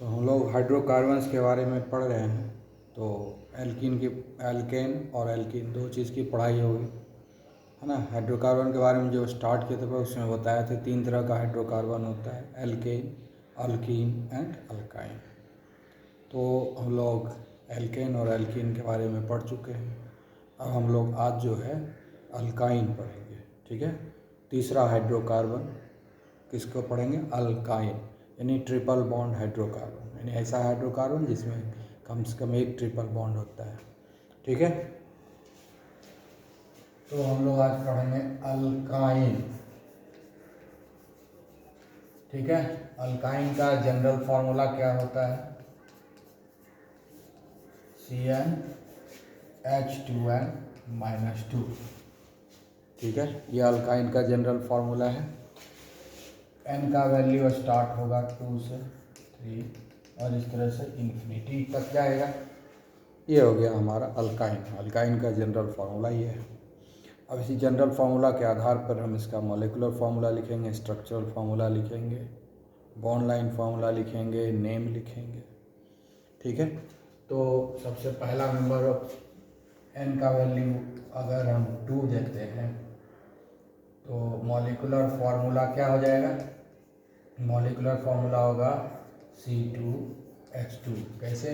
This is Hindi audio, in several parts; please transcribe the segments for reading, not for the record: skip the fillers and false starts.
तो हम लोग हाइड्रोकार्बन्स के बारे में पढ़ रहे हैं। तो एल्केन और एल्कीन दो चीज़ की पढ़ाई होगी, है ना। हाइड्रोकार्बन के बारे में जो स्टार्ट किए थे उसमें बताया था 3 तरह का हाइड्रोकार्बन होता है, एल्केन, अल्कीन एंड अल्काइन। तो हम लोग एल्केन और एल्कीन के बारे में पढ़ चुके हैं। अब हम लोग आज जो है अल्काइन पढ़ेंगे, ठीक है। तीसरा हाइड्रोकार्बन किसको पढ़ेंगे? अल्काइन, यानी ट्रिपल बॉन्ड हाइड्रोकार्बन, यानी ऐसा हाइड्रोकार्बन जिसमें कम से कम एक ट्रिपल बॉन्ड होता है, ठीक है। तो हम लोग आज पढ़ेंगे अल्काइन, ठीक है। अल्काइन का जनरल फॉर्मूला क्या होता है? CnH2n-2, ठीक है। ये अल्काइन का जनरल फॉर्मूला है। n का वैल्यू स्टार्ट होगा 2 से 3 और इस तरह से इन्फिनिटी तक जाएगा। ये हो गया हमारा अल्काइन। अल्काइन का जनरल फार्मूला ये है। अब इसी जनरल फार्मूला के आधार पर हम इसका मॉलिक्यूलर फार्मूला लिखेंगे, स्ट्रक्चरल फार्मूला लिखेंगे, बॉन्ड लाइन फार्मूला लिखेंगे, नेम लिखेंगे, ठीक है। तो सबसे पहला मेंबर ऑफ n का वैल्यू अगर हम 2 देखते हैं तो मॉलिक्यूलर फार्मूला क्या हो जाएगा? मॉलिक्यूलर फार्मूला होगा C2H2। कैसे?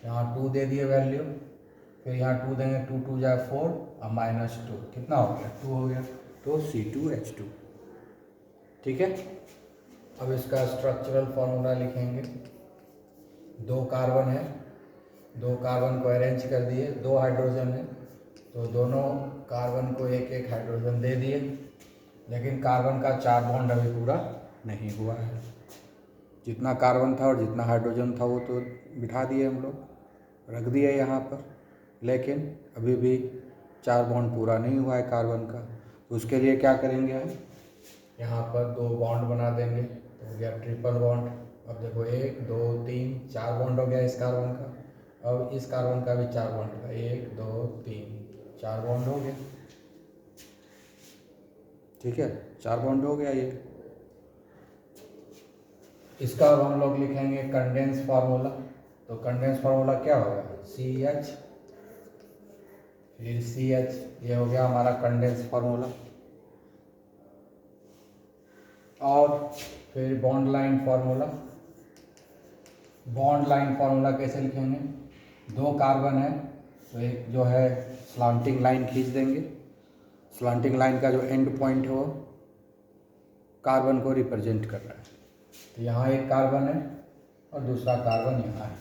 यहाँ 2 दे दिए वैल्यू, फिर यहाँ 2 देंगे, 2 2 जाए 4 और -2 कितना हो गया? 2 हो गया, तो C2H2, ठीक है। अब इसका स्ट्रक्चरल फार्मूला लिखेंगे। 2 कार्बन है, 2 कार्बन को अरेंज कर दिए, 2 हाइड्रोजन है तो दोनों कार्बन को एक एक हाइड्रोजन दे दिए, लेकिन कार्बन का 4 बॉन्ड अभी पूरा नहीं हुआ है। जितना कार्बन था और जितना हाइड्रोजन था वो तो बिठा दिए, हम लोग रख दिए यहाँ पर, लेकिन अभी भी 4 बॉन्ड पूरा नहीं हुआ है कार्बन का। तो उसके लिए क्या करेंगे हम? यहाँ पर 2 बॉन्ड बना देंगे, तो हो गया ट्रिपल बॉन्ड। अब देखो 1 2 3 4 बॉन्ड हो गया इस कार्बन का। अब इस कार्बन का भी 4 बॉन्ड होगा, 1 2 3 4 बॉन्ड हो गया, ठीक है। 4 बॉन्ड हो गया ये। इसका अब हम लोग लिखेंगे कंडेंस फार्मूला। तो कंडेंस फार्मूला क्या होगा? CH फिर CH, ये हो गया हमारा कंडेंस फार्मूला। और फिर bond line formula. Bond line formula कैसे लिखेंगे? 2 कार्बन है तो एक जो है स्लांटिंग लाइन खींच देंगे। स्लांटिंग लाइन का जो एंड पॉइंट है वो कार्बन को रिप्रेजेंट कर रहा है। तो यहाँ एक कार्बन है और दूसरा कार्बन यहाँ है,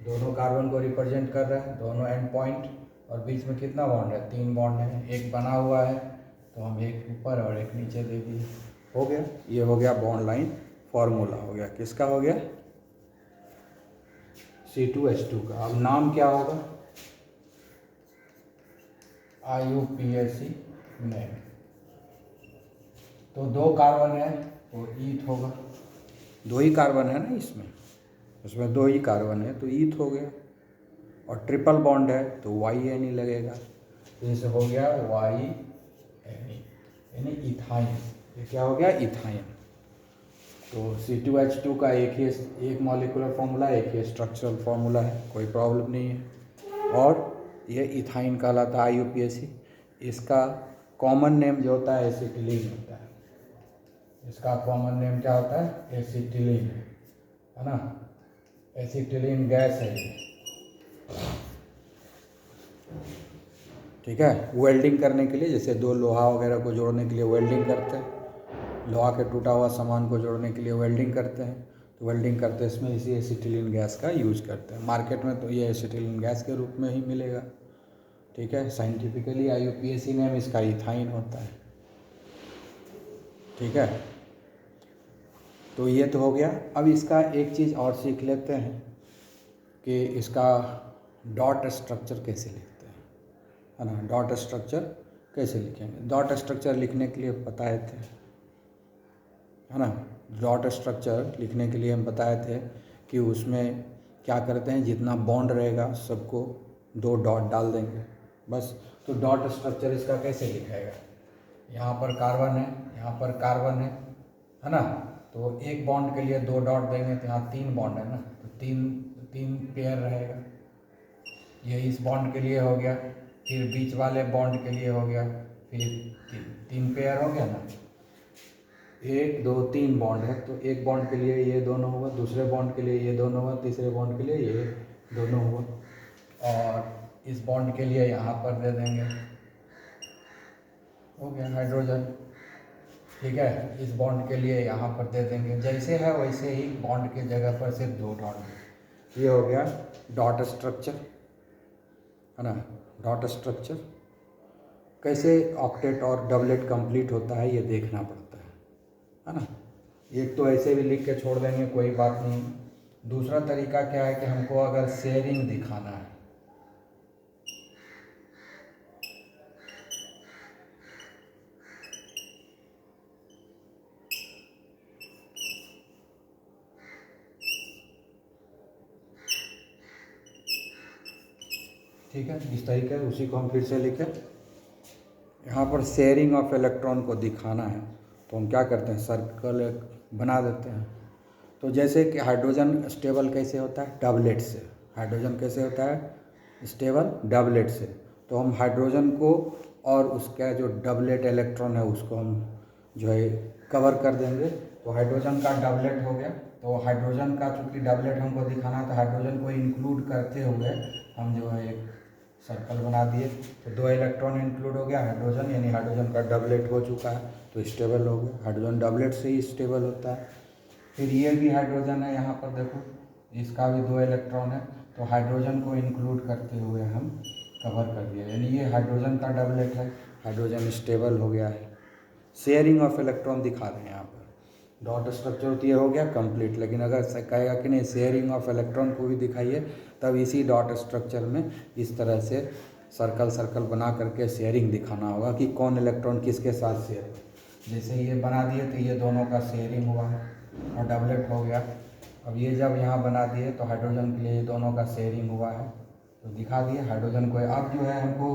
दोनों कार्बन को रिप्रेजेंट कर रहा है, दोनों एंड पॉइंट। और बीच में कितना बॉन्ड है? 3 बॉन्ड है, एक बना हुआ है तो हम एक ऊपर और एक नीचे दे दिए, हो गया। ये हो गया बॉन्ड लाइन फार्मूला, हो गया किसका? हो गया C2H2 का। अब नाम क्या होगा? IUPAC name. तो 2 कार्बन है तो ईथ होगा, 2 ही कार्बन है ना इसमें, उसमें 2 ही कार्बन है तो ईथ हो गया। और ट्रिपल बॉन्ड है तो YN लगेगा, तो इसे हो गया YN, यानी इथाइन। ये क्या हो गया? इथाइन। तो C2H2 का एक मॉलिक्यूलर फार्मूला, एक ही स्ट्रक्चरल फार्मूला है, कोई प्रॉब्लम नहीं है। और ये इथाइन कहलाता है IUPAC। इसका कॉमन नेम जो होता है एसिटिलीन होता है। इसका कॉमन नेम क्या होता है? एसिटिलीन, है ना। एसिटिलीन गैस है ये, ठीक है। वेल्डिंग करने के लिए, जैसे 2 लोहा वगैरह को जोड़ने के लिए वेल्डिंग करते हैं, लोहा के टूटा हुआ सामान को जोड़ने के लिए वेल्डिंग करते हैं, तो वेल्डिंग करते हैं इसमें इसी एसिटिलीन गैस का यूज करते हैं। मार्केट में तो ये एसिटिलीन गैस के रूप में ही मिलेगा, ठीक है। साइंटिफिकली IUPAC नेम इसका इथाइन होता है, ठीक है। तो ये तो हो गया। अब इसका एक चीज़ और सीख लेते हैं कि इसका डॉट स्ट्रक्चर कैसे लिखते हैं, है ना। डॉट स्ट्रक्चर कैसे लिखेंगे? डॉट स्ट्रक्चर लिखने के लिए बताए थे, है ना। डॉट स्ट्रक्चर लिखने के लिए हम बताए थे कि उसमें क्या करते हैं, जितना बॉन्ड रहेगा सबको 2 डॉट डाल देंगे बस। तो डॉट स्ट्रक्चर इसका कैसे लिखेगा? यहाँ पर कार्बन है, यहाँ पर कार्बन है ना। तो एक बॉन्ड के लिए 2 डॉट देंगे तो यहाँ 3 बॉन्ड है ना, तो तीन तीन पेयर रहेगा। ये इस बॉन्ड के लिए हो गया, फिर बीच वाले बॉन्ड के लिए हो गया, फिर तीन पेयर हो गया ना। 1 2 3 बॉन्ड है, तो एक बॉन्ड के लिए ये दोनों हुआ, दूसरे बॉन्ड के लिए ये दोनों हुआ, तीसरे बॉन्ड के लिए ये दोनों हुआ, और इस बॉन्ड के लिए यहाँ पर दे देंगे, हो गया हाइड्रोजन। ठीक है, इस बॉन्ड के लिए यहाँ पर दे देंगे, जैसे है वैसे ही बॉन्ड के जगह पर सिर्फ 2 डॉट। ये हो गया डॉट स्ट्रक्चर, है ना। डॉट स्ट्रक्चर कैसे ऑक्टेट और डबलेट कंप्लीट होता है ये देखना पड़ता है ना। एक तो ऐसे भी लिख के छोड़ देंगे, कोई बात नहीं। दूसरा तरीका क्या है कि हमको अगर शेयरिंग दिखाना है, ठीक है, इस तरीके उसी को हम फिर से लिखें। यहाँ पर शेयरिंग ऑफ इलेक्ट्रॉन को दिखाना है तो हम क्या करते हैं, सर्कल एक बना देते हैं। तो जैसे कि हाइड्रोजन स्टेबल कैसे होता है, डबलेट से। हाइड्रोजन कैसे होता है स्टेबल, डबलेट से। तो हम हाइड्रोजन को और उसका जो डबलेट इलेक्ट्रॉन है उसको हम जो है कवर कर देंगे। तो हाइड्रोजन का डबलेट हो गया। तो हाइड्रोजन का चूँकि डबलेट हमको दिखाना है तो हाइड्रोजन को इंक्लूड करते हुए हम जो है एक सर्कल बना दिए। तो 2 इलेक्ट्रॉन इंक्लूड हो गया हाइड्रोजन, यानी हाइड्रोजन का डबलेट हो चुका है, तो स्टेबल हो गया। हाइड्रोजन डबलेट से ही स्टेबल होता है। फिर ये भी हाइड्रोजन है, यहाँ पर देखो इसका भी 2 इलेक्ट्रॉन है, तो हाइड्रोजन को इंक्लूड करते हुए हम कवर कर दिया, यानी ये हाइड्रोजन का डबलेट है, हाइड्रोजन स्टेबल हो गया है। शेयरिंग ऑफ इलेक्ट्रॉन दिखा रहे हैं यहाँ पर। डॉट स्ट्रक्चर तो ये हो गया कंप्लीट, लेकिन अगर कहेगा कि नहीं शेयरिंग ऑफ इलेक्ट्रॉन को भी दिखाइए, तब इसी डॉट स्ट्रक्चर में इस तरह से सर्कल सर्कल बना करके शेयरिंग दिखाना होगा कि कौन इलेक्ट्रॉन किसके साथ शेयर है। जैसे ये बना दिए तो ये दोनों का शेयरिंग हुआ है और डबलेट हो गया। अब ये जब यहाँ बना दिए तो हाइड्रोजन के लिए ये दोनों का शेयरिंग हुआ है, तो दिखा दिए हाइड्रोजन को। अब जो है हमको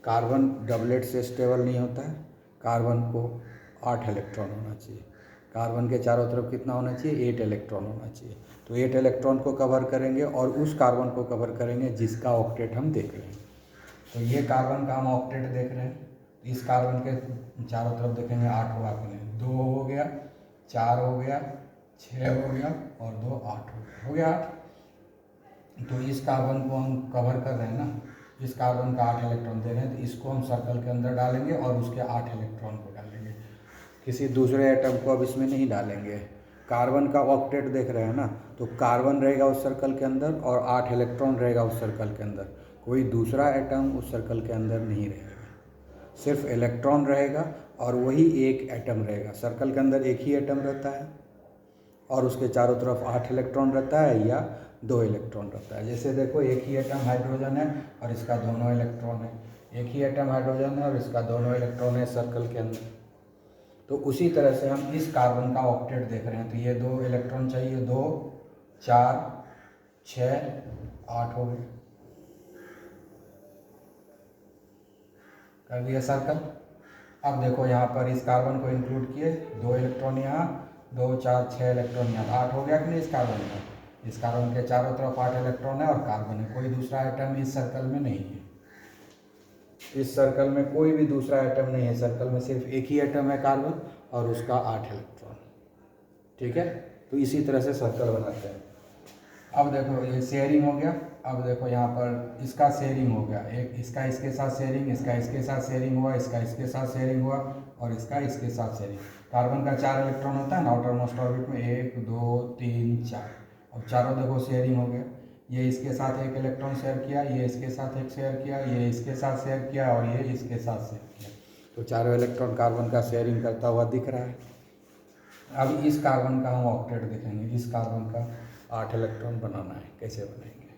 कार्बन डबलेट से स्टेबल नहीं होता है, कार्बन को 8 इलेक्ट्रॉन होना चाहिए। कार्बन के चारों तरफ कितना होना चाहिए, 8 इलेक्ट्रॉन होना चाहिए। तो 8 इलेक्ट्रॉन को कवर करेंगे और उस कार्बन को कवर करेंगे जिसका ऑक्टेट हम देख रहे हैं। तो ये कार्बन का हम ऑक्टेट देख रहे हैं, इस कार्बन के चारों तरफ देखेंगे 8 हुआ कि नहीं, 2 हो गया, 4 हो गया, 6 हो गया और 2 8 हो गया 8। तो इस कार्बन को हम कवर कर रहे हैं ना, इस कार्बन का 8 इलेक्ट्रॉन दे रहे हैं, तो इसको हम सर्कल के अंदर डालेंगे और उसके 8 इलेक्ट्रॉन को डालेंगे, किसी दूसरे एटम को अब इसमें नहीं डालेंगे। कार्बन का ऑक्टेट देख रहे हैं ना, तो कार्बन रहेगा उस सर्कल के अंदर और 8 इलेक्ट्रॉन रहेगा उस सर्कल के अंदर, कोई दूसरा एटम उस सर्कल के अंदर नहीं रहेगा, सिर्फ इलेक्ट्रॉन रहेगा और वही एक एटम रहेगा। सर्कल के अंदर एक ही एटम रहता है और उसके चारों तरफ 8 इलेक्ट्रॉन रहता है या 2 इलेक्ट्रॉन रहता है। जैसे देखो एक ही एटम हाइड्रोजन है और इसका दोनों इलेक्ट्रॉन है, एक ही एटम हाइड्रोजन है और इसका दोनों इलेक्ट्रॉन है सर्कल के अंदर। तो उसी तरह से हम इस कार्बन का ऑक्टेट देख रहे हैं, तो ये 2 इलेक्ट्रॉन चाहिए, 2 4 6 8 हो गए, कर दिया सर्कल। अब देखो यहाँ पर इस कार्बन को इंक्लूड किए, 2 इलेक्ट्रॉन यहाँ, 2 4 6 इलेक्ट्रॉन यहाँ, 8 हो गया कि नहीं इस कार्बन का। इस कार्बन के चारों तरफ 8 इलेक्ट्रॉन है और कार्बन है, कोई दूसरा आइटम इस सर्कल में नहीं है। इस सर्कल में कोई भी दूसरा एटम नहीं है, सर्कल में सिर्फ एक ही एटम है कार्बन और उसका 8 इलेक्ट्रॉन। ठीक है, तो इसी तरह से सर्कल बनाते हैं। अब देखो ये शेयरिंग हो गया। अब देखो यहाँ पर इसका शेयरिंग हो गया, एक इसका इसके साथ शेयरिंग, इसका इसके साथ शेयरिंग हुआ, इसका इसके साथ शेयरिंग हुआ और इसका इसके साथ शेयरिंग। कार्बन का 4 इलेक्ट्रॉन होता है ना आउटर मोस्ट ऑर्बिट में, 1 2 3 4, और चारों देखो शेयरिंग हो गया। ये इसके साथ एक इलेक्ट्रॉन शेयर किया, ये इसके साथ एक शेयर किया, ये इसके साथ शेयर किया और ये इसके साथ शेयर किया। तो चारों इलेक्ट्रॉन कार्बन का शेयरिंग करता हुआ दिख रहा है। अब इस कार्बन का हम ऑक्टेट देखेंगे, इस कार्बन का 8 इलेक्ट्रॉन बनाना है, कैसे बनाएंगे,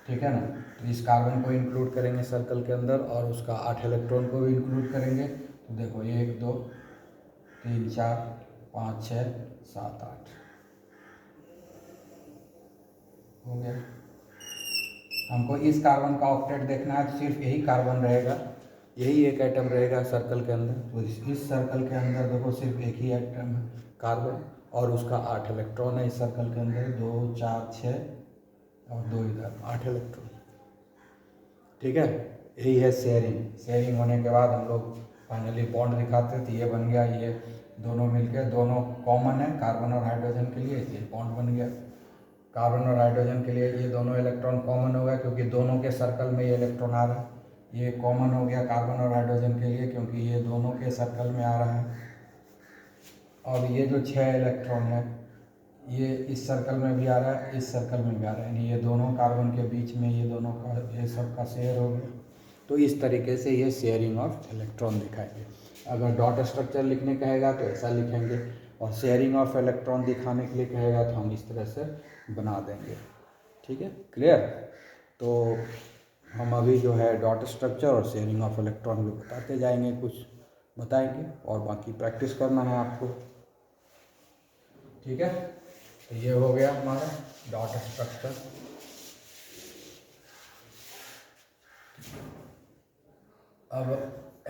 ठीक है ना। तो इस कार्बन को इंक्लूड करेंगे सर्कल के अंदर और उसका 8 इलेक्ट्रॉन को भी इंक्लूड करेंगे। तो देखो 1 2 3 4 5 6 7 8 हो गया। हमको इस कार्बन का ऑक्टेट देखना है, तो सिर्फ यही कार्बन रहेगा, यही एक एटम रहेगा सर्कल के अंदर। तो इस सर्कल के अंदर देखो सिर्फ एक ही एटम है कार्बन और उसका 8 इलेक्ट्रॉन है इस सर्कल के अंदर, 2 4 6 और 2 इधर, 8 इलेक्ट्रॉन। ठीक है, यही है शेयरिंग। शेयरिंग होने के बाद हम लोग फाइनली बॉन्ड दिखाते हैं, तो ये बन गया, ये दोनों मिलके, दोनों कॉमन है कार्बन और हाइड्रोजन के लिए, ये बॉन्ड बन गया। कार्बन और हाइड्रोजन के लिए ये दोनों इलेक्ट्रॉन कॉमन हो गया क्योंकि दोनों के सर्कल में ये इलेक्ट्रॉन आ रहा है। ये कॉमन हो गया कार्बन और हाइड्रोजन के लिए क्योंकि ये दोनों के सर्कल में आ रहा है। और ये जो 6 इलेक्ट्रॉन है ये इस सर्कल में भी आ रहा है, इस सर्कल में भी आ रहा है, यानी ये दोनों कार्बन के बीच में ये दोनों का, ये सब का शेयर हो गया। तो इस तरीके से ये शेयरिंग ऑफ इलेक्ट्रॉन दिखाएंगे। अगर डॉट स्ट्रक्चर लिखने कहेगा तो ऐसा लिखेंगे, और शेयरिंग ऑफ इलेक्ट्रॉन दिखाने के लिए कहेगा तो हम इस तरह से बना देंगे। ठीक है, क्लियर। तो हम अभी जो है डॉट स्ट्रक्चर और शेयरिंग ऑफ इलेक्ट्रॉन भी बताते जाएंगे, कुछ बताएंगे और बाकी प्रैक्टिस करना है आपको। ठीक है, तो ये हो गया हमारा डॉट स्ट्रक्चर। अब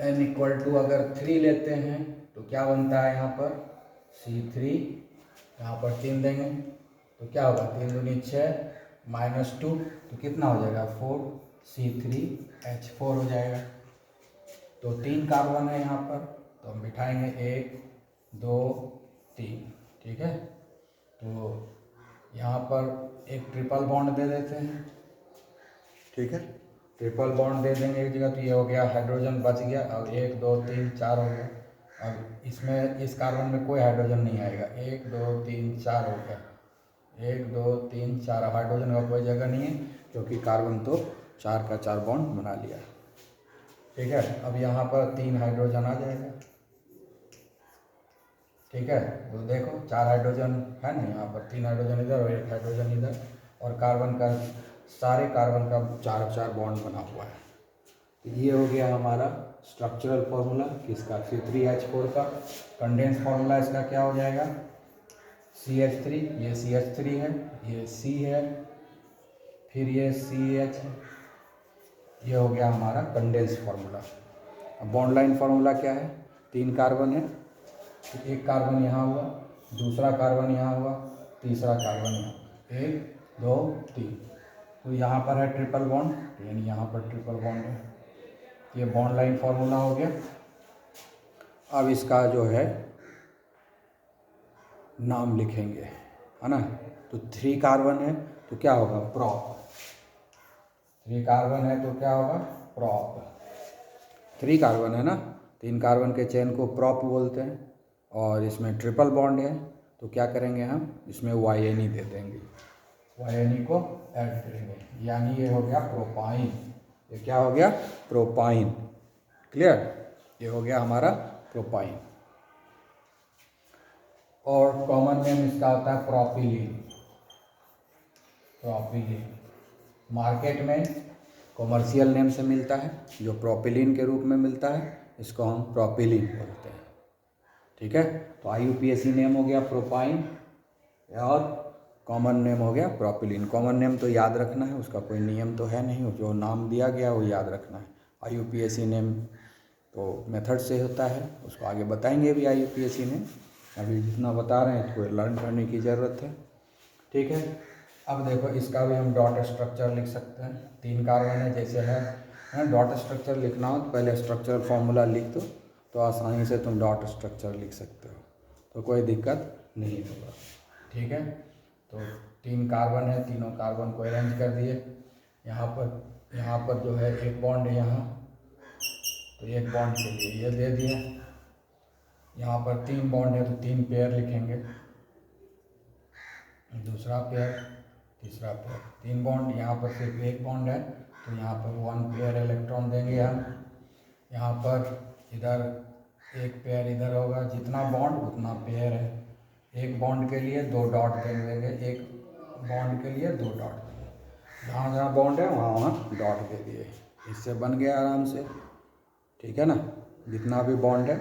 n = अगर 3 लेते हैं तो क्या बनता है यहाँ पर C3, यहाँ पर 3 देंगे तो क्या होगा, 3 दूनी 6 -2 तो कितना हो जाएगा 4, C3H4 हो जाएगा। तो 3 कार्बन है यहाँ पर, तो हम बिठाएंगे 1 2 3। ठीक है, तो यहाँ पर एक ट्रिपल बॉन्ड दे देते हैं। ठीक है, ट्रिपल बॉन्ड दे देंगे एक जगह, तो ये हो गया हाइड्रोजन बच गया। अब 1 2 3 4 हो गया। अब इसमें इस कार्बन में कोई हाइड्रोजन नहीं आएगा, 1 2 3 4 हो गया, 1 2 3 4। हाइड्रोजन का कोई जगह नहीं है क्योंकि कार्बन तो 4 का 4 बॉन्ड बना लिया। ठीक है, अब यहाँ पर 3 हाइड्रोजन आ जाएगा। ठीक है, तो देखो 4 हाइड्रोजन है ना, यहाँ पर 3 हाइड्रोजन इधर और 1 हाइड्रोजन इधर, और कार्बन का, सारे कार्बन का 4 4 बॉन्ड बना हुआ है। तो ये हो गया हमारा स्ट्रक्चरल फॉर्मूला किसका, C3H4 का। कंडेंस फॉर्मूला इसका क्या हो जाएगा, CH3, ये CH3 है, ये C है, फिर ये CH है। ये हो गया हमारा कंडेंस फार्मूला। अब बॉन्ड लाइन फार्मूला क्या है, 3 कार्बन है, एक कार्बन यहाँ हुआ, दूसरा कार्बन यहाँ हुआ, तीसरा कार्बन यहाँ, 1 2 3। तो यहाँ पर है ट्रिपल बॉन्ड, यानी यहाँ पर ट्रिपल बॉन्ड है। ये बॉन्ड लाइन फार्मूला हो गया। अब इसका जो है नाम लिखेंगे, है ना। तो 3 कार्बन है तो क्या होगा, प्रॉप। 3 कार्बन है तो क्या होगा, प्रॉप। 3 कार्बन है ना, 3 कार्बन के चेन को प्रॉप बोलते हैं। और इसमें ट्रिपल बॉन्ड है तो क्या करेंगे, हम इसमें YNE दे देंगे, YNE को ऐड करेंगे, यानी ये हो गया प्रोपाइन। ये क्या हो गया, प्रोपाइन। क्लियर, ये हो गया हमारा प्रोपाइन। और कॉमन नेम इसका होता है प्रोपिलीन। प्रोपिलीन मार्केट में कॉमर्शियल नेम से मिलता है, जो प्रोपिलीन के रूप में मिलता है, इसको हम प्रोपिलीन बोलते हैं। ठीक है, तो IUPAC नेम हो गया प्रोपाइन और कॉमन नेम हो गया प्रोपिलीन। कॉमन नेम तो याद रखना है, उसका कोई नियम तो है नहीं, जो नाम दिया गया वो याद रखना है। IUPAC नेम तो मेथड से होता है, उसको आगे बताएंगे भी IUPAC नेम, अभी जितना बता रहे हैं थोड़ा लर्न करने की ज़रूरत है। ठीक है, अब देखो इसका भी हम डॉट स्ट्रक्चर लिख सकते हैं। 3 कार्बन है जैसे है, डॉट स्ट्रक्चर लिखना हो तो पहले स्ट्रक्चर फॉर्मूला लिख दो, तो आसानी से तुम डॉट स्ट्रक्चर लिख सकते हो, तो कोई दिक्कत नहीं होगा। ठीक है, तो 3 कार्बन है, तीनों कार्बन को अरेंज कर दिए। यहाँ पर जो है एक बॉन्ड है यहाँ, तो एक बॉन्ड के लिए ये दे दिया। यहाँ पर 3 बॉन्ड है तो 3 पेयर लिखेंगे, दूसरा पेयर, तीसरा पेयर, 3 बॉन्ड। यहाँ पर सिर्फ एक बॉन्ड है तो यहाँ पर 1 पेयर इलेक्ट्रॉन देंगे हम। यहाँ पर इधर एक पेयर इधर होगा, जितना बॉन्ड उतना पेयर है। एक बॉन्ड के लिए 2 डॉट दे देंगे, एक बॉन्ड के लिए 2 डॉट देंगे, जहाँ जहाँ बॉन्ड है वहाँ वहाँ डॉट दे दिए, इससे बन गया आराम से। ठीक है ना, जितना भी बॉन्ड है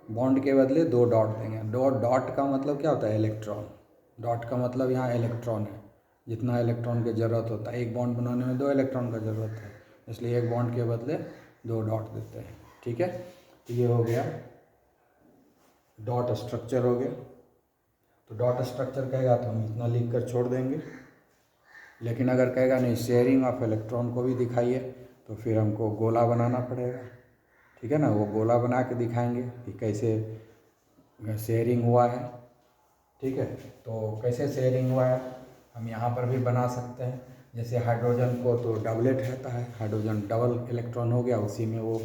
बॉन्ड के बदले 2 डॉट देंगे। डॉट का मतलब क्या होता है, इलेक्ट्रॉन। डॉट का मतलब यहाँ इलेक्ट्रॉन है, जितना इलेक्ट्रॉन की ज़रूरत होता है। एक बॉन्ड बनाने में 2 इलेक्ट्रॉन का ज़रूरत है, इसलिए एक बॉन्ड के बदले 2 डॉट देते हैं। ठीक है, तो ये हो गया डॉट स्ट्रक्चर हो गया। तो डॉट स्ट्रक्चर कहेगा तो हम इतना लिख कर छोड़ देंगे। लेकिन अगर कहेगा नहीं शेयरिंग ऑफ इलेक्ट्रॉन को भी दिखाइए तो फिर हमको गोला बनाना पड़ेगा, ठीक है ना। वो गोला बना के दिखाएंगे कि कैसे शेयरिंग हुआ है, ठीक है। तो कैसे शेयरिंग हुआ है हम यहाँ पर भी बना सकते हैं। जैसे हाइड्रोजन को तो डबलेट रहता है, हाइड्रोजन डबल इलेक्ट्रॉन हो गया, उसी में वो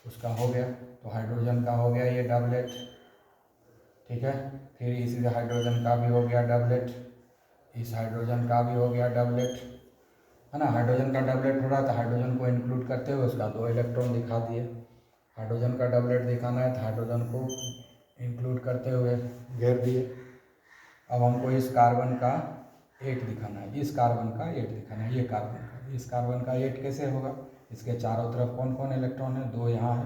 उसका हो गया, तो हाइड्रोजन का हो गया ये डबलेट, ठीक है। फिर इस हाइड्रोजन का भी हो गया डबलेट, इस हाइड्रोजन का भी हो गया डबलेट, है ना। हाइड्रोजन का डबलेट हो रहा था, हाइड्रोजन को इंक्लूड करते हुए उसका 2 इलेक्ट्रॉन दिखा दिए। हाइड्रोजन का डबलेट दिखाना है तो हाइड्रोजन को इंक्लूड करते हुए घेर दिए। अब हमको इस कार्बन का 8 दिखाना है, इस कार्बन का 8 दिखाना है, ये कार्बन का, इस कार्बन का 8 कैसे होगा, इसके चारों तरफ कौन कौन इलेक्ट्रॉन है, 2 यहाँ है,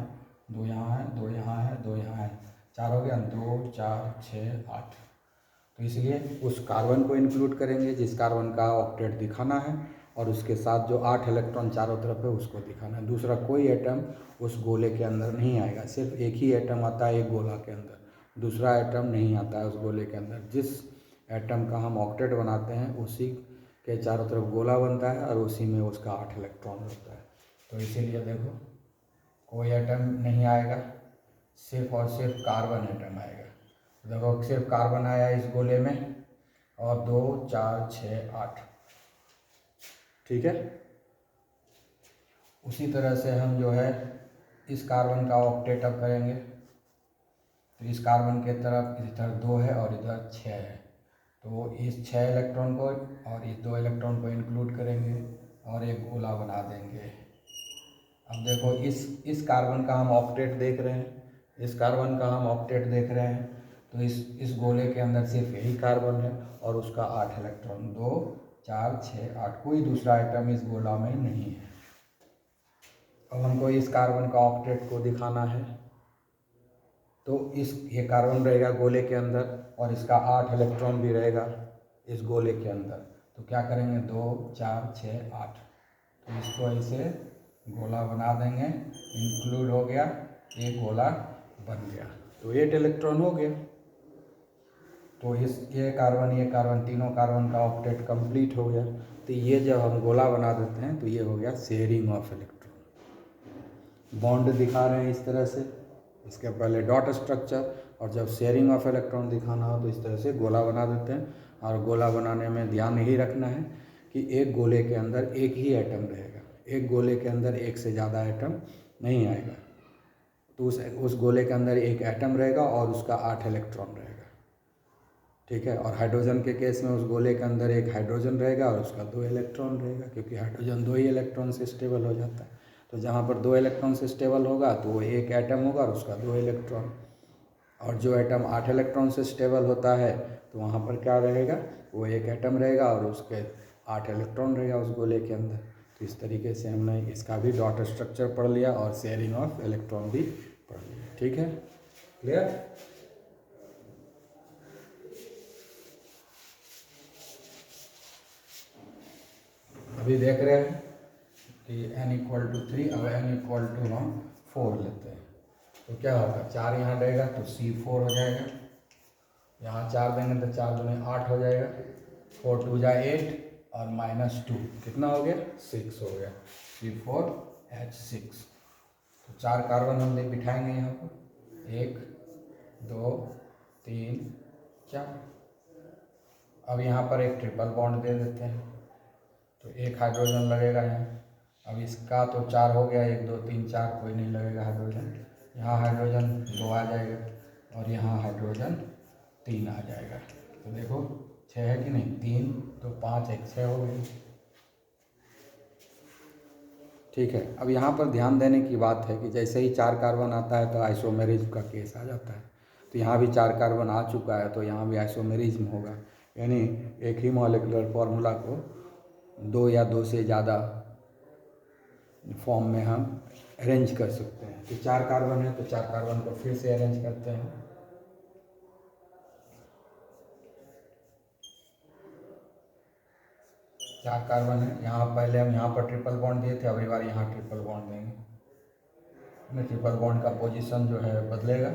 2 यहाँ है, 2 यहाँ है, 2 यहाँ है, 4 हो गया, 2 4 6 8। तो इसलिए उस कार्बन को इंक्लूड करेंगे जिस कार्बन का ऑक्टेट दिखाना है, और उसके साथ जो 8 इलेक्ट्रॉन चारों तरफ है उसको दिखाना है। दूसरा कोई एटम उस गोले के अंदर नहीं आएगा, सिर्फ एक ही एटम आता है एक गोला के अंदर, दूसरा एटम नहीं आता है उस गोले के अंदर। जिस एटम का हम ऑक्टेट बनाते हैं उसी के चारों तरफ गोला बनता है और उसी में उसका 8 इलेक्ट्रॉन होता है। तो इसीलिए देखो कोई एटम नहीं आएगा, सिर्फ और सिर्फ कार्बन एटम आएगा। देखो सिर्फ कार्बन आया इस गोले में, और 2 4 6 8, ठीक है। उसी तरह से हम जो है इस कार्बन का ऑक्टेट अब करेंगे, तो इस कार्बन के तरफ इधर 2 है और इधर 6 है, तो इस 6 इलेक्ट्रॉन को और इस 2 इलेक्ट्रॉन को इंक्लूड करेंगे और एक गोला बना देंगे। अब देखो इस कार्बन का हम ऑक्टेट देख रहे हैं, इस कार्बन का हम ऑक्टेट देख रहे हैं, तो इस गोले के अंदर सिर्फ यही कार्बन है और उसका 8 इलेक्ट्रॉन, 2 4 6 8, कोई दूसरा आइटम इस गोला में नहीं है। अब हमको इस कार्बन का ऑक्टेट को दिखाना है, तो ये कार्बन रहेगा गोले के अंदर और इसका 8 इलेक्ट्रॉन भी रहेगा इस गोले के अंदर। तो क्या करेंगे, 2 4 6 8, तो इसको ऐसे गोला बना देंगे, इंक्लूड हो गया, एक गोला बन गया, तो 8 इलेक्ट्रॉन हो गया। तो ये कार्बन तीनों कार्बन का ऑक्टेट कंप्लीट हो गया। तो ये जब हम गोला बना देते हैं तो ये हो गया शेयरिंग ऑफ इलेक्ट्रॉन। बॉन्ड दिखा रहे हैं इस तरह से, इसके पहले डॉट स्ट्रक्चर, और जब शेयरिंग ऑफ इलेक्ट्रॉन दिखाना हो तो इस तरह से गोला बना देते हैं। और गोला बनाने में ध्यान यही रखना है कि एक गोले के अंदर एक ही एटम रहेगा, एक गोले के अंदर एक से ज़्यादा एटम नहीं आएगा। तो उस गोले के अंदर एक एटम रहेगा और उसका 8 इलेक्ट्रॉन रहेगा, ठीक है। और हाइड्रोजन के केस में उस गोले के अंदर एक हाइड्रोजन रहेगा और उसका 2 इलेक्ट्रॉन रहेगा, क्योंकि हाइड्रोजन 2 ही इलेक्ट्रॉन से स्टेबल हो जाता है। तो जहाँ पर 2 इलेक्ट्रॉन से स्टेबल होगा तो वो एक एटम होगा और उसका 2 इलेक्ट्रॉन। और जो एटम 8 इलेक्ट्रॉन से स्टेबल होता है तो वहाँ पर क्या रहेगा, वो एक एटम रहेगा और उसके 8 इलेक्ट्रॉन रहेगा उस गोले के अंदर। तो इस तरीके से हमने इसका भी डॉट स्ट्रक्चर पढ़ लिया और शेयरिंग ऑफ इलेक्ट्रॉन भी पढ़ लिया, ठीक है, क्लियर। अभी देख रहे हैं कि n = 3, अब n = हम 4 लेते हैं तो क्या होगा, 4 यहाँ रहेगा तो C4 हो जाएगा, यहाँ 4 देंगे तो 4 दूनी 8 हो जाएगा, 4 2 जा 8 और -2 कितना हो गया, 6 हो गया, C4H6। तो 4 कार्बन हम बिठाएंगे यहाँ पर, 1 2 3 4। अब यहाँ पर एक ट्रिपल बॉन्ड दे देते हैं, तो एक हाइड्रोजन लगेगा यहाँ। अब इसका तो 4 हो गया, 1 2 3 4, कोई नहीं लगेगा हाइड्रोजन। यहाँ हाइड्रोजन 2 आ जाएगा और यहाँ हाइड्रोजन 3 आ जाएगा। तो देखो 6 है कि नहीं, 3 तो 5 1 6 हो गई, ठीक है। अब यहाँ पर ध्यान देने की बात है कि जैसे ही 4 कार्बन आता है तो आइसोमेरिज्म का केस आ जाता है। तो यहाँ भी 4 कार्बन आ चुका है तो यहाँ भी आइसोमेरिज्म होगा, यानी एक ही मॉलिक्यूलर फॉर्मूला को 2 या 2 से ज़्यादा फॉर्म में हम अरेंज कर सकते हैं। तो 4 कार्बन है तो 4 कार्बन को फिर से अरेंज करते हैं। चार कार्बन है, यहाँ पहले हम यहाँ पर ट्रिपल बॉन्ड दिए थे, अगली बार यहाँ ट्रिपल बॉन्ड देंगे। ट्रिपल बॉन्ड का पोजीशन जो है बदलेगा,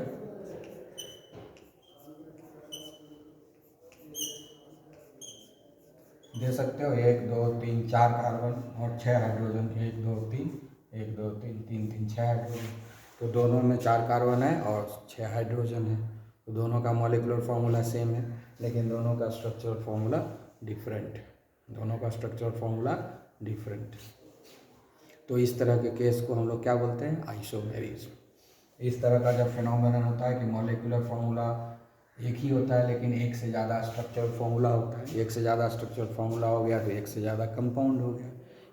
दे सकते हो, 1 2 3 4 कार्बन और 6 हाइड्रोजन, 1 2 3 1 2 3 3 3 6 हाइड्रोजन। तो दोनों में 4 कार्बन है और 6 हाइड्रोजन है। तो दोनों का मॉलिक्यूलर फार्मूला सेम है, लेकिन दोनों का स्ट्रक्चरल फार्मूला डिफरेंट है। दोनों का स्ट्रक्चरल फार्मूला डिफरेंट। तो इस तरह के केस को हम लोग क्या बोलते हैं? आइसोमेरिज्म। इस तरह का जब फिनोमेनन होता है कि मॉलिक्यूलर फार्मूला एक ही होता है लेकिन एक से ज़्यादा स्ट्रक्चरल फार्मूला होता है, एक से ज़्यादा स्ट्रक्चरल फार्मूला हो गया तो एक से ज़्यादा कंपाउंड हो गया,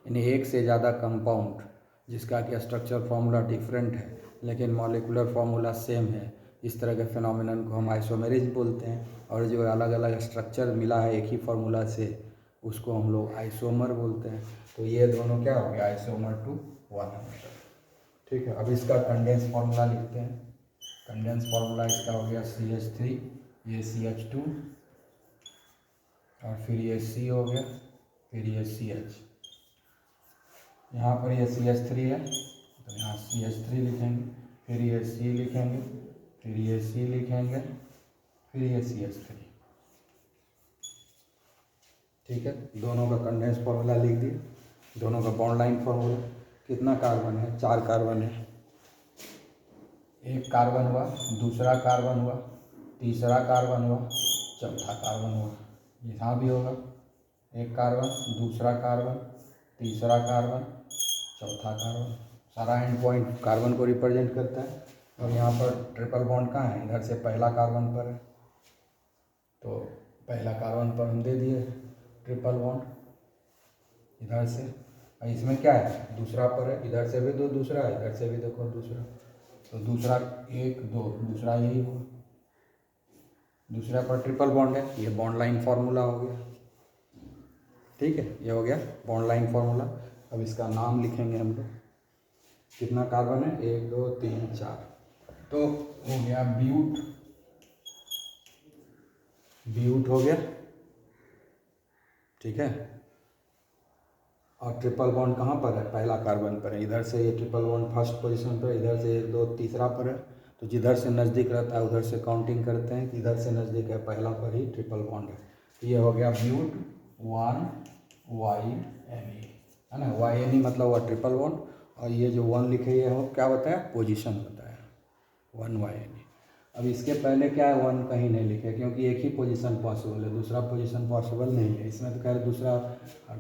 यानी एक से ज़्यादा कंपाउंड जिसका कि स्ट्रक्चरल फार्मूला डिफरेंट है लेकिन मॉलिक्यूलर फार्मूला सेम है, इस तरह के फिनोमेनन को हम आइसोमेरिज्म बोलते हैं। और जो अलग अलग स्ट्रक्चर मिला है एक ही फार्मूला से, उसको हम लोग आइसोमर बोलते हैं। तो ये दोनों क्या हो गया? Isomer to 100। ठीक है, अब इसका कंडेंस फार्मूला लिखते हैं। कंडेंस फार्मूला इसका हो गया CH3, ये CH2 और फिर ये C हो गया, फिर ये CH। यहाँ पर ये CH3 है तो यहाँ CH3 लिखेंगे, फिर ये C लिखेंगे, फिर ये C लिखेंगे, फिर ये CH3। ठीक है, दोनों का कंडेंस फार्मूला लिख दिए। दोनों का बॉन्ड लाइन फार्मूला। कितना कार्बन है? 4 कार्बन है। एक कार्बन हुआ, दूसरा कार्बन हुआ, तीसरा कार्बन हुआ, चौथा कार्बन हुआ। यहाँ भी होगा, एक कार्बन, दूसरा कार्बन, तीसरा कार्बन, चौथा कार्बन। सारा एंड पॉइंट कार्बन को रिप्रेजेंट करता है। और यहाँ पर ट्रिपल बॉन्ड कहाँ है? इधर से पहला कार्बन पर है, तो पहला कार्बन पर हम दे दिए ट्रिपल बॉन्ड इधर से। और इसमें क्या है? दूसरा पर है, इधर से भी दो दूसरा है, इधर से भी देखो दूसरा, तो दूसरा 1 2, दूसरा यही हुआ। दूसरा पर ट्रिपल बॉन्ड है, ये बॉन्ड लाइन फार्मूला हो गया। ठीक है, ये हो गया बॉन्ड लाइन फार्मूला। अब इसका नाम लिखेंगे हम लोग। कितना कार्बन है? 1 2 3 4, तो हो गया ब्यूट। ब्यूट हो गया। ठीक है, और ट्रिपल बॉन्ड कहाँ पर है? पहला कार्बन पर है। इधर से ये ट्रिपल बॉन्ड फर्स्ट पोजीशन पर, इधर से 1 2 तीसरा पर है। तो जिधर से नज़दीक रहता है उधर से काउंटिंग करते हैं कि इधर से नज़दीक है, पहला पर ही ट्रिपल बॉन्ड है। तो ये हो गया ब्यूट 1 YNE, है ना। YNE मतलब हुआ ट्रिपल बॉन्ड, और ये जो 1 लिखे ये हो क्या बताया? पोजीशन बताया, 1 YNE। अब इसके पहले क्या है? 1 कहीं नहीं लिखे क्योंकि एक ही पोजीशन पॉसिबल है, दूसरा पोजीशन पॉसिबल नहीं है। इसमें तो खैर दूसरा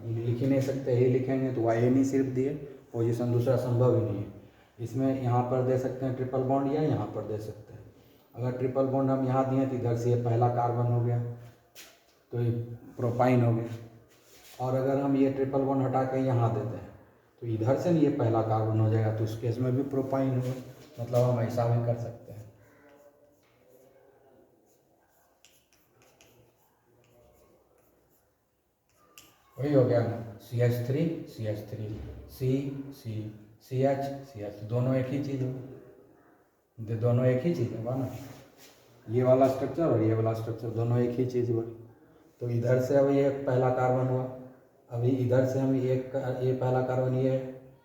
लिख ही नहीं सकते, यही लिखेंगे तो YNE सिर्फ दिए, पोजीशन दूसरा संभव ही नहीं है। इसमें यहाँ पर दे सकते हैं ट्रिपल बॉन्ड या यहाँ पर दे सकते हैं। अगर ट्रिपल बॉन्ड हम यहाँ दिए तो इधर से ये पहला कार्बन हो गया तो ये प्रोपाइन हो गया, और अगर हम ये ट्रिपल बॉन्ड हटा के यहाँ देते हैं तो इधर से ये पहला कार्बन हो जाएगा, तो उस केस में भी प्रोपाइन होगा। मतलब हम ऐसा भी कर सकते हैं। वही हो गया ना, CH3 CH3, C CH CH, दोनों एक ही चीज़ हो, दोनों एक ही चीज़ होगा ना। ये वाला स्ट्रक्चर और ये वाला स्ट्रक्चर दोनों एक ही चीज़ हुआ। तो इधर से अब ये पहला कार्बन हुआ, अभी इधर से हम ये पहला कार्बन ये,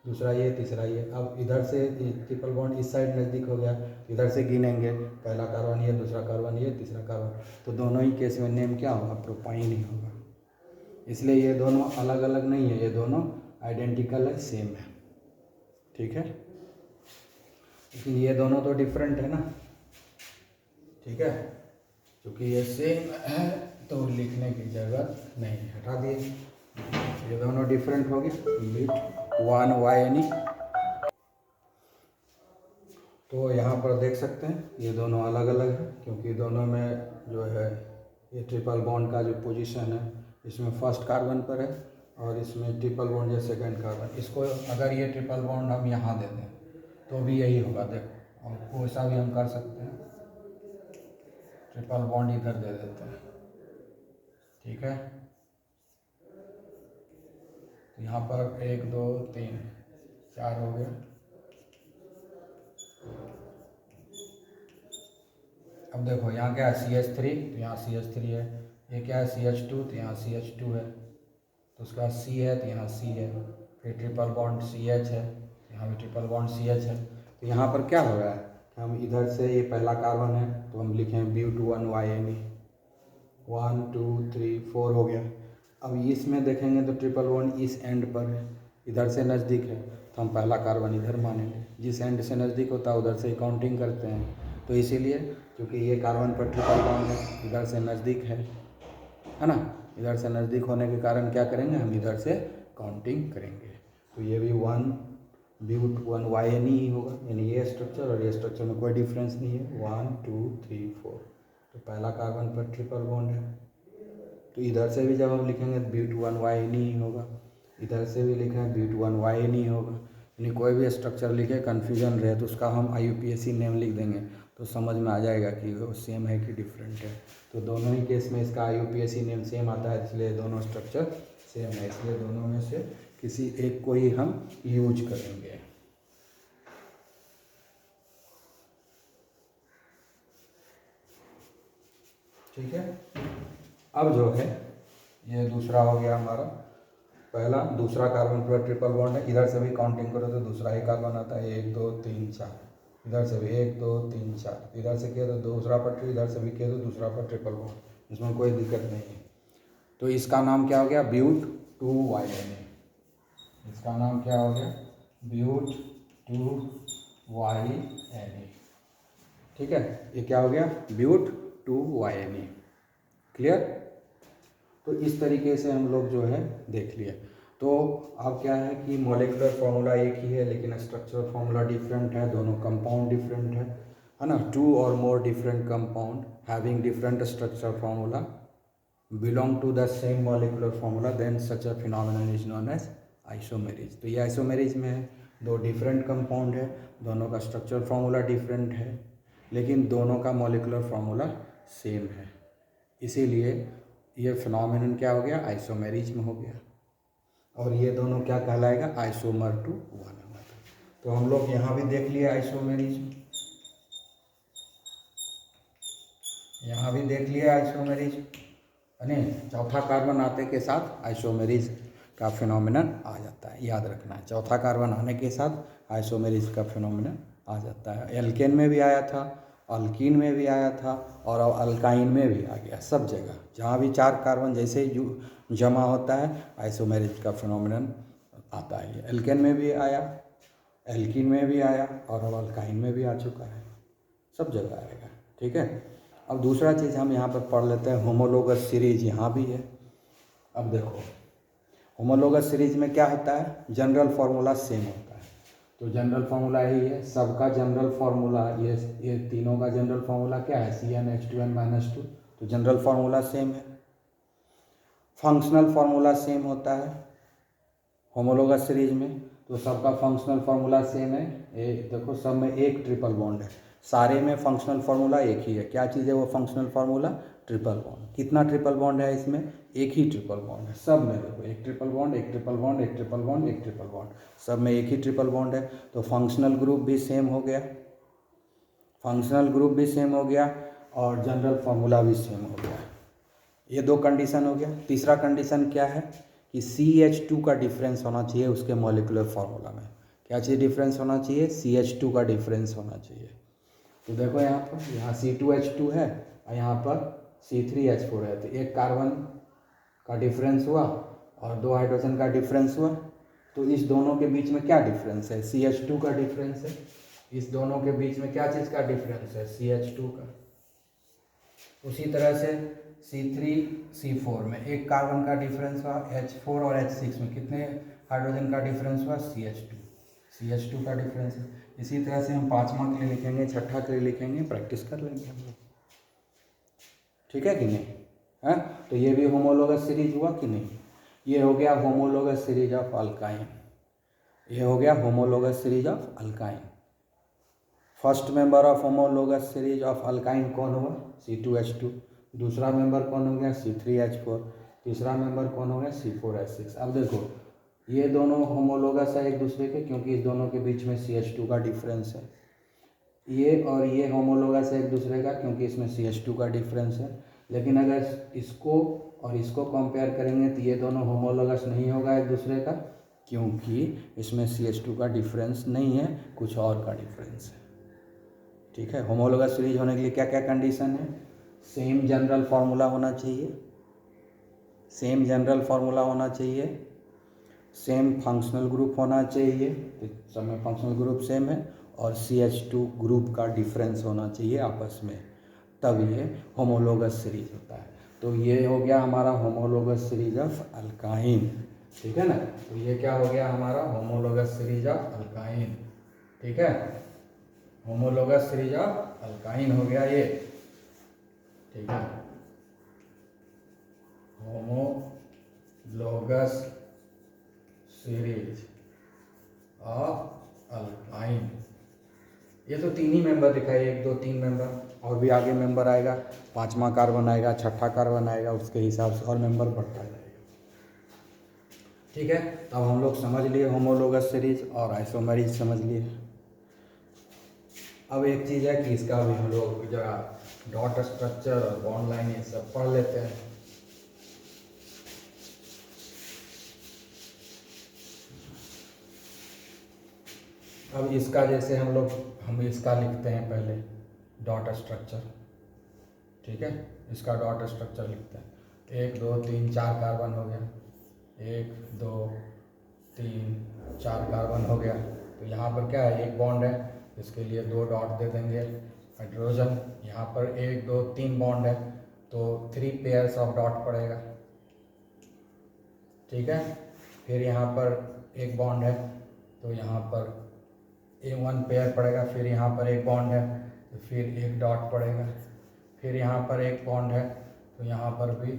दूसरा ये, तीसरा ये। अब इधर से ट्रिपल बॉन्ड इस साइड नज़दीक हो गया, इधर से गिनेंगे, पहला कार्बन ये, दूसरा कार्बन ये, तीसरा कार्बन। तो दोनों ही केस में नेम क्या होगा? प्रोपाइन ही होगा। इसलिए ये दोनों अलग अलग नहीं है, ये दोनों आइडेंटिकल है, सेम है। ठीक है, लेकिन ये दोनों तो डिफरेंट है ना। ठीक है, क्योंकि ये सेम है तो लिखने की ज़रूरत नहीं, हटा दिए। ये दोनों डिफरेंट हो गए, 1 YNE। तो यहाँ पर देख सकते हैं ये दोनों अलग अलग है, क्योंकि दोनों में जो है ये ट्रिपल बॉन्ड का जो पोजीशन है, इसमें फर्स्ट कार्बन पर है और इसमें ट्रिपल बॉन्ड जो सेकंड कार्बन। इसको अगर ये ट्रिपल बॉन्ड हम यहाँ दे दें तो भी यही होगा, देखो। और वैसा भी हम कर सकते हैं, ट्रिपल बॉन्ड इधर दे देते हैं। ठीक है, तो यहाँ पर 1 2 3 4 हो गया। अब देखो यहाँ क्या है? CH3, तो यहाँ CH3 है। ये क्या है? CH2, तो यहाँ CH2 है। तो उसके बाद C है तो यहाँ C है। फिर ट्रिपल बॉन्ड CH है, यहाँ भी ट्रिपल बॉन्ड CH है। तो यहाँ पर क्या हो रहा है कि हम इधर से ये पहला कार्बन है तो हम लिखें ब्यूट 1 YNE, 1 2 3 4 हो गया। अब इसमें देखेंगे तो ट्रिपल बॉन्ड इस एंड पर है, इधर से नज़दीक है तो हम पहला कार्बन इधर मानेंगे, जिस एंड से नज़दीक होता है उधर से ही काउंटिंग करते हैं। तो इसीलिए क्योंकि ये कार्बन पर ट्रिपल बॉन्ड है, इधर से नज़दीक है ना, इधर से नज़दीक होने के कारण क्या करेंगे, हम इधर से काउंटिंग करेंगे। तो ये भी 1 ब्यूट 1 YNE ही होगा, यानी ये स्ट्रक्चर और ये स्ट्रक्चर में कोई डिफरेंस नहीं है। 1 2 3 4, तो पहला कार्बन पर ट्रिपल बॉन्ड है। तो इधर से भी जब हम लिखेंगे ब्यूट 1 YNE ही होगा, इधर से भी लिखें ब्यूट 1 YNE होगा। यानी कोई भी स्ट्रक्चर लिखे कन्फ्यूजन रहे तो उसका हम IUPAC नेम लिख देंगे तो समझ में आ जाएगा कि वो सेम है कि डिफरेंट है। तो दोनों ही केस में इसका IUPAC नेम सेम आता है, इसलिए दोनों स्ट्रक्चर सेम है, इसलिए दोनों में से किसी एक को ही हम यूज करेंगे। ठीक है। अब जो है ये दूसरा हो गया हमारा, पहला दूसरा कार्बन पर ट्रिपल बॉन्ड है, इधर से भी काउंटिंग करो तो दूसरा ही कार्बन आता है, 1 2 3 4, इधर से भी 1 2 3 4, इधर से किया तो दूसरा पर, इधर से भी किया तो दूसरा पर ट्रिपल बॉन्ड, इसमें कोई दिक्कत नहीं है। तो इसका नाम क्या हो गया, ब्यूट 2 YNA। इसका नाम क्या हो गया, ब्यूट 2 YNA। ठीक है, ये क्या हो गया, ब्यूट 2 YNA। क्लियर। तो इस तरीके से हम लोग जो है देख लिए। तो अब क्या है कि मॉलिक्यूलर फार्मूला एक ही है लेकिन स्ट्रक्चरल फार्मूला डिफरेंट है, दोनों कंपाउंड डिफरेंट है ना। 2 और more different compound having different structural formula belong to the same molecular formula, then such a phenomenon is known as isomerism। तो ये आइसोमेरिज्म है, दो डिफरेंट कंपाउंड है, दोनों का स्ट्रक्चरल फार्मूला डिफरेंट है लेकिन दोनों का मॉलिक्यूलर फार्मूला सेम है, इसीलिए ये फिनोमेनन क्या हो गया, आइसोमेरिज्म हो गया। और ये दोनों क्या कहलाएगा, आइसोमर टू वन अनदर। तो हम लोग यहाँ भी देख लिए आइसोमेरिज्म, यहाँ भी देख लिया आइसोमेरिज्म, नहीं चौथा कार्बन आते के साथ आइसोमेरिज्म का फिनोमेनन आ जाता है, याद रखना है। चौथा कार्बन आने के साथ आइसोमेरिज्म का फिनोमेनन आ जाता है। एल्केन में भी आया था, अल्कीन में भी आया था और अब अल्काइन में भी आ गया। सब जगह जहाँ भी 4 कार्बन जैसे ही जमा होता है आइसोमेरिज्म का फिनोमेनन आता है। एल्केन में भी आया, एल्कीन में भी आया और अब अल्काइन में भी आ चुका है, सब जगह आएगा। ठीक है। अब दूसरा चीज़ हम यहाँ पर पढ़ लेते हैं, होमोलोगस सीरीज यहाँ भी है। अब देखो होमोलोगस सीरीज में क्या होता है, जनरल फार्मूला सेम होता है। तो जनरल फार्मूला यही है, सबका जनरल फार्मूला, ये तीनों का जनरल फार्मूला क्या है, CnH2n-2। तो जनरल फार्मूला सेम है। फंक्शनल फार्मूला सेम होता है होमोलोगस सीरीज में, तो सबका फंक्शनल फार्मूला सेम है। देखो सब में एक ट्रिपल बॉन्ड है, सारे में फंक्शनल फार्मूला एक ही है। क्या चीज़ है वो फंक्शनल फार्मूला, ट्रिपल बॉन्ड। कितना ट्रिपल बॉन्ड है इसमें, एक ही ट्रिपल बॉन्ड है सब में। देखो एक ट्रिपल बॉन्ड, एक ट्रिपल बॉन्ड, एक ट्रिपल बॉन्ड, एक ट्रिपल बॉन्ड, सब में एक ही ट्रिपल बॉन्ड है। तो फंक्शनल ग्रुप भी सेम हो गया, फंक्शनल ग्रुप भी सेम हो गया और जनरल फार्मूला भी सेम हो गया। ये 2 कंडीशन हो गया। तीसरा कंडीशन क्या है कि CH2 का डिफरेंस होना चाहिए उसके मॉलिक्यूलर फार्मूला में। क्या चीज़ डिफरेंस होना चाहिए, CH2 का डिफरेंस होना चाहिए। तो देखो यहाँ पर, यहाँ C2H2 है और यहाँ पर C3H4 है। तो एक कार्बन का डिफरेंस हुआ और 2 हाइड्रोजन का डिफरेंस हुआ। तो इस दोनों के बीच में क्या डिफरेंस है, CH2 का डिफरेंस है। इस दोनों के बीच में क्या चीज़ का डिफरेंस है, CH2 का। उसी तरह से C3C4 में एक कार्बन का डिफरेंस हुआ, H4 और H6 में कितने हाइड्रोजन का डिफरेंस हुआ, CH2 का डिफरेंस है। इसी तरह से हम 5वां के लिए लिखेंगे, 6ठा के लिए लिखेंगे, प्रैक्टिस कर लेंगे हम लोग। ठीक है कि नहीं है। तो ये भी होमोलोगस सीरीज हुआ कि नहीं, ये हो गया होमोलोगस सीरीज ऑफ अल्काइन, ये हो गया homologous series of alkyne. First member of homologous series of alkyne कौन हुआ, C2H2। दूसरा मेंबर कौन हो गया, C3H4। तीसरा मेंबर कौन हो गया, C4H6। अब देखो ये दोनों होमोलोगस है एक दूसरे के, क्योंकि इस दोनों के बीच में CH2 का डिफरेंस है। ये और ये होमोलोगस है एक दूसरे का, क्योंकि इसमें CH2 का डिफरेंस है। लेकिन अगर इसको और इसको कंपेयर करेंगे तो ये दोनों होमोलोगस नहीं होगा एक दूसरे का, क्योंकि इसमें CH2 का डिफरेंस नहीं है, कुछ और का डिफरेंस है। ठीक है। होमोलोगस सीरीज होने के लिए क्या क्या कंडीशन है, सेम जनरल फार्मूला होना चाहिए, सेम जनरल फार्मूला होना चाहिए, सेम फंक्शनल ग्रुप होना चाहिए, सब में फंक्शनल ग्रुप सेम है, और CH2 ग्रुप का डिफरेंस होना चाहिए आपस में, तब ये होमोलोगस सीरीज होता है। तो ये हो गया हमारा होमोलोगस सीरीज ऑफ अल्काइन, ठीक है ना। तो ये क्या हो गया हमारा होमोलोगस सीरीज ऑफ अल्काइन, ठीक है, होमोलोगस सीरीज ऑफ अल्काइन हो गया ये, ठीक है, होमोलोगस सीरीज ऑफ अल्काइन। ये तो 3 ही मेंबर दिखाई, 1 2 3 मेंबर, और भी आगे मेंबर आएगा, 5वां कार्बन आएगा, 6ठा कार्बन आएगा, उसके हिसाब से और मेंबर बढ़ता जाएगा, ठीक है। तब हम लोग समझ लिए होमोलोगस सीरीज और आइसोमेरिज समझ लिए। अब एक चीज़ है कि इसका भी हम लोग जरा डॉट स्ट्रक्चर और बॉन्ड लाइन ये सब पढ़ लेते हैं। अब इसका जैसे हम इसका लिखते हैं पहले डॉट स्ट्रक्चर, ठीक है, इसका डॉट स्ट्रक्चर लिखते हैं। 1 2 3 4 कार्बन हो गया, 1 2 3 4 कार्बन हो गया। तो यहाँ पर क्या है, एक बॉन्ड है, इसके लिए 2 डॉट दे देंगे हाइड्रोजन। यहाँ पर 1 2 3 बॉन्ड है, तो 3 पेयर्स ऑफ डॉट पड़ेगा, ठीक है। फिर यहाँ पर एक बॉन्ड है, तो यहाँ पर 1 पेयर पड़ेगा। फिर यहाँ पर एक बॉन्ड है, तो फिर 1 डॉट पड़ेगा। फिर यहाँ पर एक बॉन्ड है, तो यहाँ पर भी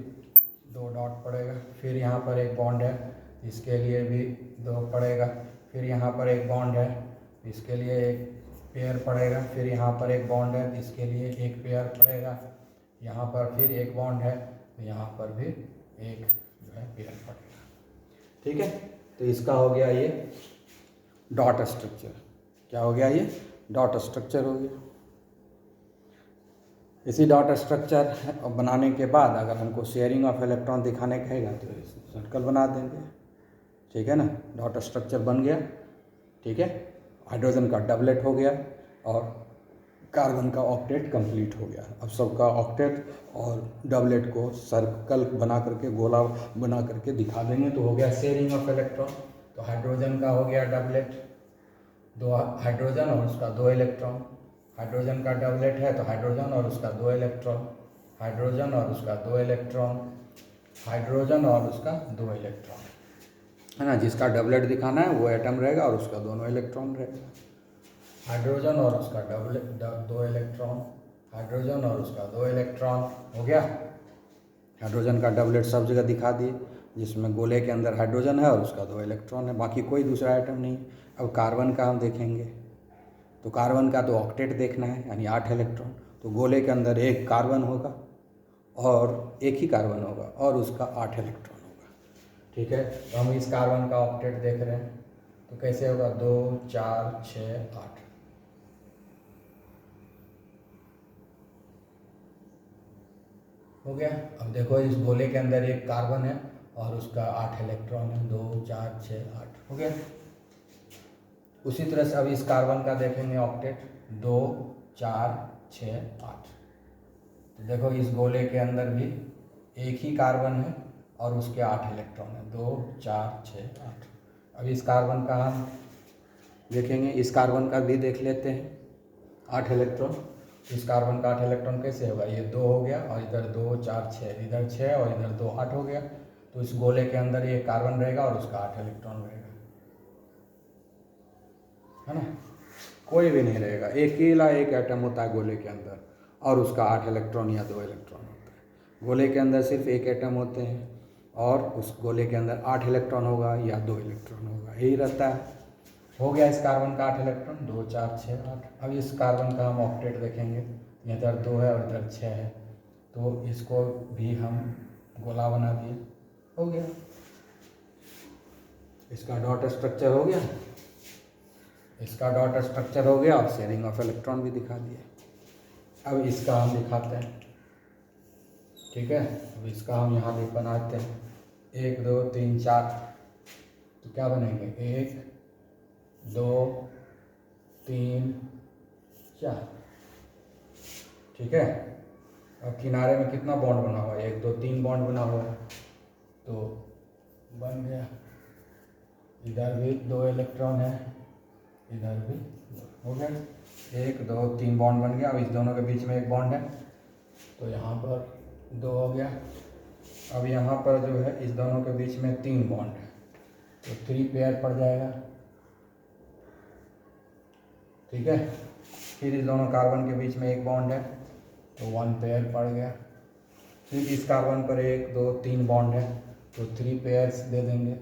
2 डॉट पड़ेगा। फिर यहाँ पर एक बॉन्ड है, इसके लिए भी 2 पड़ेगा। फिर यहाँ पर एक बॉन्ड है, इसके लिए 1 पेयर पड़ेगा। फिर यहाँ पर एक बॉन्ड है, इसके लिए 1 पेयर पड़ेगा। यहाँ पर फिर एक बॉन्ड है, तो यहाँ पर भी 1 जो है पेयर पड़ेगा, ठीक है। तो इसका हो गया ये डॉट स्ट्रक्चर। क्या हो गया, ये डॉट स्ट्रक्चर हो गया। इसी डॉट स्ट्रक्चर बनाने के बाद अगर हमको शेयरिंग ऑफ इलेक्ट्रॉन दिखाने कहेगा तो सर्कल बना देंगे, ठीक है ना। डॉट स्ट्रक्चर बन गया, ठीक है। हाइड्रोजन का डबलेट हो गया और कार्बन का ऑक्टेट कंप्लीट हो गया। अब सबका ऑक्टेट और डबलेट को सर्कल बना करके, गोला बना करके दिखा देंगे, तो हो गया शेयरिंग ऑफ इलेक्ट्रॉन। तो हाइड्रोजन का हो गया डबलेट, 2 हाइड्रोजन और उसका 2 इलेक्ट्रॉन। हाइड्रोजन का डबलेट है तो हाइड्रोजन और उसका 2 इलेक्ट्रॉन, हाइड्रोजन और उसका 2 इलेक्ट्रॉन, हाइड्रोजन और उसका 2 इलेक्ट्रॉन, है ना। जिसका डबलेट दिखाना है वो एटम रहेगा और उसका दोनों इलेक्ट्रॉन रहेगा। हाइड्रोजन और उसका डबलेट 2 इलेक्ट्रॉन, हाइड्रोजन और उसका 2 इलेक्ट्रॉन हो गया। हाइड्रोजन का डबलेट सब जगह दिखा दिए, जिसमें गोले के अंदर हाइड्रोजन है और उसका 2 इलेक्ट्रॉन है, बाकी कोई दूसरा आइटम नहीं। अब कार्बन का हम देखेंगे, तो कार्बन का तो ऑक्टेट देखना है, यानी 8 इलेक्ट्रॉन। तो गोले के अंदर एक कार्बन होगा और एक ही कार्बन होगा और उसका 8 इलेक्ट्रॉन होगा, ठीक है। तो हम इस कार्बन का ऑक्टेट देख रहे हैं, तो कैसे होगा, 2 4 6 8, हो गया। अब देखो इस गोले के अंदर एक कार्बन है और उसका 8 इलेक्ट्रॉन है, 2 4 6 8, हो गया। उसी तरह से अब इस कार्बन का देखेंगे ऑक्टेट, 2 4 6 8। तो देखो इस गोले के अंदर भी एक ही कार्बन है और उसके 8 इलेक्ट्रॉन है, 2 4 6 8। अब इस कार्बन का हम देखेंगे, इस कार्बन का भी देख लेते हैं, 8 इलेक्ट्रॉन। इस कार्बन का 8 इलेक्ट्रॉन कैसे होगा, ये 2 हो गया और इधर 2 4 6, इधर 6 और इधर 2 8 हो गया। तो इस गोले के अंदर ये कार्बन रहेगा और उसका 8 इलेक्ट्रॉन रहेगा, है ना। कोई भी नहीं रहेगा, अकेला एक एटम होता है गोले के अंदर और उसका 8 इलेक्ट्रॉन या 2 इलेक्ट्रॉन होता है। गोले के अंदर सिर्फ एक एटम होते हैं और उस गोले के अंदर 8 इलेक्ट्रॉन होगा या 2 इलेक्ट्रॉन होगा, यही रहता है। हो गया इस कार्बन का 8 इलेक्ट्रॉन, 2 4 6 8। अब इस कार्बन का हम ऑक्टेट देखेंगे, इधर 2 है और इधर 6 है, तो इसको भी हम गोला बना दिए, हो गया। इसका डॉट स्ट्रक्चर हो गया, इसका डॉट स्ट्रक्चर हो गया और शेयरिंग ऑफ इलेक्ट्रॉन भी दिखा दिया। अब इसका हम दिखाते हैं, ठीक है। अब इसका हम यहाँ भी बनाते हैं, 1 2 3 4। तो क्या बनेंगे, 1 2 3 4, ठीक है। अब किनारे में कितना बॉन्ड बना हुआ है, 1 2 3 बॉन्ड बना हुआ है, तो बन गया, इधर भी 2 इलेक्ट्रॉन है, इधर भी हो गया, 1 2 3 बॉन्ड बन गया। अब इस दोनों के बीच में एक बॉन्ड है, तो यहाँ पर 2 हो गया। अब यहाँ पर जो है इस दोनों के बीच में 3 बॉन्ड है, तो 3 पेयर पड़ जाएगा, ठीक है। फिर इस दोनों कार्बन के बीच में एक बॉन्ड है, तो 1 पेयर पड़ गया। फिर इस कार्बन पर 1 2 3 बॉन्ड है, तो 3 पेयर्स दे देंगे,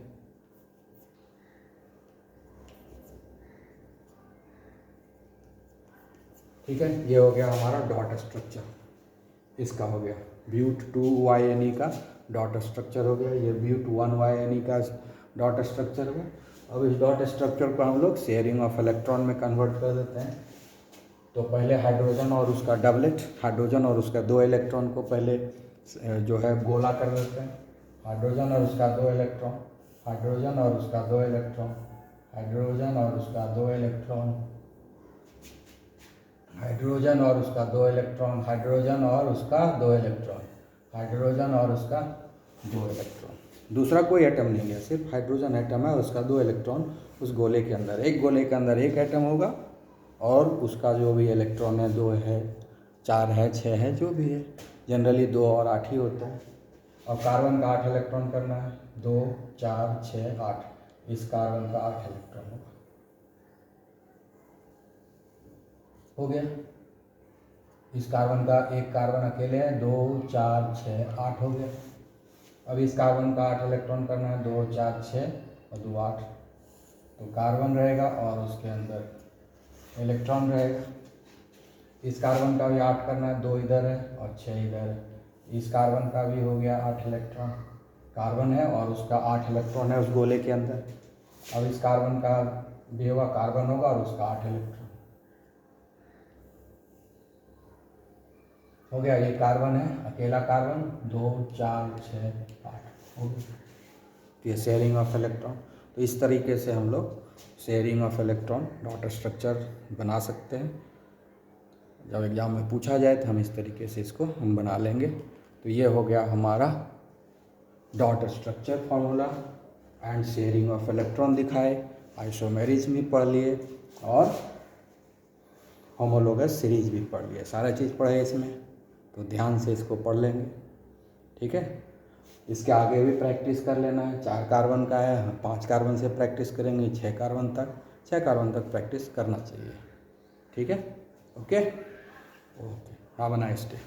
ठीक है। ये हो गया हमारा डॉट स्ट्रक्चर, इसका हो गया ब्यूट 2YNE का डॉट स्ट्रक्चर हो गया। ये ब्यूट 1YNE का डॉट स्ट्रक्चर हो गया। अब इस डॉट स्ट्रक्चर को हम लोग शेयरिंग ऑफ इलेक्ट्रॉन में कन्वर्ट कर देते हैं। तो पहले हाइड्रोजन और उसका डबलेट, हाइड्रोजन और उसका 2 इलेक्ट्रॉन को पहले जो है गोला कर देते हैं। हाइड्रोजन और उसका 2 इलेक्ट्रॉन, हाइड्रोजन और उसका 2 इलेक्ट्रॉन, हाइड्रोजन और उसका 2 इलेक्ट्रॉन, हाइड्रोजन और उसका 2 इलेक्ट्रॉन, हाइड्रोजन और उसका 2 इलेक्ट्रॉन, हाइड्रोजन और उसका 2 इलेक्ट्रॉन। दूसरा कोई एटम नहीं है, सिर्फ हाइड्रोजन एटम है, उसका 2 इलेक्ट्रॉन उस गोले के अंदर, एक गोले के अंदर एक एटम होगा और उसका जो भी इलेक्ट्रॉन है 2 है, 4 है, 6 है, जो भी है, जनरली 2 और 8 ही होता है। और कार्बन का 8 इलेक्ट्रॉन करना है, 2 4 6 8, इस कार्बन का 8 इलेक्ट्रॉन होगा, हो गया। इस कार्बन का एक कार्बन अकेले है, 2 4 6 8 हो गया। अब इस कार्बन का 8 इलेक्ट्रॉन करना है, 2 4 6 और 2 8, तो कार्बन रहेगा और उसके अंदर इलेक्ट्रॉन रहेगा। इस कार्बन का भी 8 करना है, 2 इधर है और 6 इधर है। इस कार्बन का भी हो गया 8 इलेक्ट्रॉन, कार्बन है और उसका 8 इलेक्ट्रॉन है उस गोले के अंदर। अब इस कार्बन का भी होगा, कार्बन होगा और उसका 8 इलेक्ट्रॉन हो गया। ये कार्बन है, अकेला कार्बन, 2 4 6 8 हो गया। ये शेयरिंग ऑफ इलेक्ट्रॉन। तो इस तरीके से हम लोग sharing of electron dot structure बना सकते हैं। जब एग्ज़ाम में पूछा जाए तो हम इस तरीके से इसको हम बना लेंगे। तो ये हो गया हमारा dot structure formula and sharing of electron दिखाए, आइसोमेरिज्म भी पढ़ लिए और होमोलोगस सीरीज भी पढ़ लिए, सारा चीज़ पढ़े इसमें, तो ध्यान से इसको पढ़ लेंगे, ठीक है। इसके आगे भी प्रैक्टिस कर लेना है। 4 कार्बन का है, 5 कार्बन से प्रैक्टिस करेंगे, 6 कार्बन तक प्रैक्टिस करना चाहिए, ठीक है। Okay okay, have a nice day.